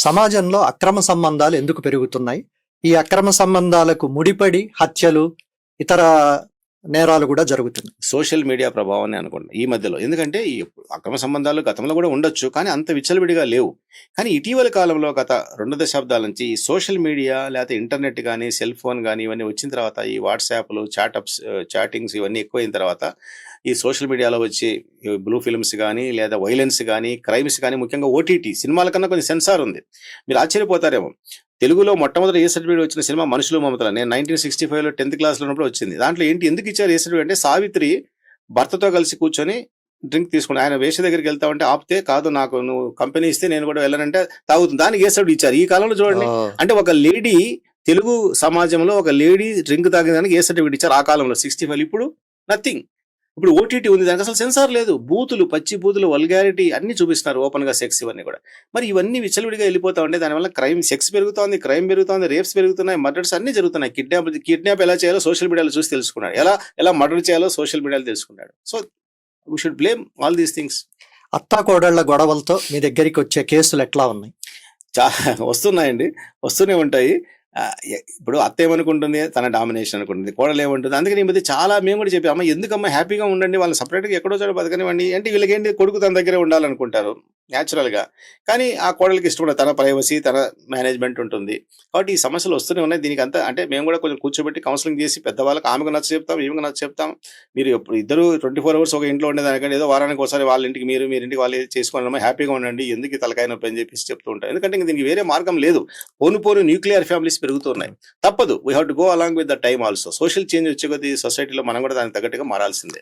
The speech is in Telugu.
సమాజంలో అక్రమ సంబంధాలు ఎందుకు పెరుగుతున్నాయి? ఈ అక్రమ సంబంధాలకు ముడిపడి హత్యలు, ఇతర నేరాలు కూడా జరుగుతున్నాయి. సోషల్ మీడియా ప్రభావాన్ని అనుకోండి ఈ మధ్యలో. ఎందుకంటే ఈ అక్రమ సంబంధాలు గతంలో కూడా ఉండొచ్చు, కానీ అంత విచ్చలవిడిగా లేవు. కానీ ఇటీవల కాలంలో గత 2 దశాబ్దాల నుంచి ఈ సోషల్ మీడియా లేకపోతే ఇంటర్నెట్ కానీ, సెల్ ఫోన్ కానీ ఇవన్నీ వచ్చిన తర్వాత, ఈ వాట్సాప్లు, చాటింగ్స్ ఇవన్నీ ఎక్కువైన తర్వాత, ఈ సోషల్ మీడియాలో వచ్చి బ్లూ ఫిల్మ్స్ కానీ, లేదా వైలెన్స్ కానీ, క్రైమ్స్ కానీ, ముఖ్యంగా ఓటీటీ సినిమాల కన్నా కొంచెం సెన్సార్ ఉంది. మీరు ఆశ్చర్యపోతారేమో, తెలుగులో మొట్టమొదటి ఏ సర్టిఫికేట్ వచ్చిన సినిమా మనుషులు మమతలు. నేను 1965లో 10th క్లాస్లో ఉన్నప్పుడు వచ్చింది. దాంట్లో ఏంటి, ఎందుకు ఇచ్చారు ఏ సర్టిఫికేట్ అంటే, సావిత్రి భర్తతో కలిసి కూర్చొని డ్రింక్ తీసుకుని ఆయన వేష దగ్గరికి వెళ్తామంటే ఆపితే, కాదు నాకు నువ్వు కంపెనీ ఇస్తే నేను కూడా వెళ్ళనంటే తాగుతుంది. దానికి ఏ సర్టిఫికేట్ ఇచ్చారు ఈ కాలంలో చూడండి. అంటే ఒక లేడీ, తెలుగు సమాజంలో ఒక లేడీ డ్రింక్ తాగేదానికి ఏ సర్టిఫికేట్ ఇచ్చారు ఆ కాలంలో 65. ఇప్పుడు నథింగ్. ఇప్పుడు ఓటీటీ ఉంది, దానికి అసలు సెన్సార్ లేదు. బూతులు, పచ్చి బూతులు, వల్గారిటీ అన్ని చూపిస్తున్నారు, ఓపెన్ గా సెక్స్ ఇవన్నీ కూడా. మరి ఇవన్నీ విచ్చలవిడిగా వెళ్ళిపోతా ఉంటే దానివల్ల క్రైమ్, సెక్స్ పెరుగుతోంది, క్రైమ్ పెరుగుతోంది, రేప్స్ పెరుగుతున్నాయి, మర్డర్స్ అన్ని జరుగుతున్నాయి. కిడ్నాప్ ఎలా చేయాలో సోషల్ మీడియాలో చూసి తెలుసుకున్నాడు, ఎలా మర్డర్ చేయాలో సోషల్ మీడియాలో తెలుసుకున్నాడు. So we should blame all these things. అత్తాకోడళ్ల గొడవలతో మీ దగ్గరికి వచ్చే కేసులు ఎట్లా ఉన్నాయి? వస్తున్నాయండి, వస్తూనే ఉంటాయి. ఇప్పుడు అత్త ఏమనుకుంటుంది, తన డామినేషన్ అనుకుంటుంది, కోడలు ఏమంటుంది. అందుకని ఈ మధ్య చాలా మేము కూడా చెప్పి, అమ్మ ఎందుకమ్మా హ్యాపీగా ఉండండి, వాళ్ళు సపరేట్గా ఎక్కడో చోట బతకనివ్వండి అంటే, వీళ్ళకేంటి కొడుకు తన దగ్గరే ఉండాలనుకుంటారు న్యాచురల్గా. కానీ ఆ కోడలికి ఇష్టపడ, తన ప్రైవసీ, తన మేనేజ్మెంట్ ఉంటుంది. కాబట్టి ఈ సమస్యలు వస్తూనే ఉన్నాయి. దీనికి అంతా అంటే మేము కూడా కొంచెం కూర్చోబెట్టి కౌన్సిలింగ్ చేసి, పెద్దవాళ్ళకి ఆమెకు నచ్చ చెప్తాం, ఈమెకు నచ్చ చెప్తాం. మీరు ఇప్పుడు ఇద్దరు 24 hours ఒక ఇంట్లో ఉండేదానికంటే, ఏదో వారానికి ఒకసారి వాళ్ళ ఇంటికి మీరు, మీరింటికి వాళ్ళు చేసుకోవాలమ్మా, హ్యాపీగా ఉండండి, ఎందుకు తలకాయ నొప్పి అని చెప్పేసి చెప్తూ ఉంటాం. ఎందుకంటే ఇంక దీనికి వేరే మార్గం లేదు. పోను న్యూక్లియర్ ఫ్యామిలీస్ పెరుగుతున్నాయి, తప్పదు. We have to go along with the time also. Social change వచ్చే కొద్దీ సొసైటీలో మనం కూడా దానికి తగ్గట్టుగా మారాల్సిందే.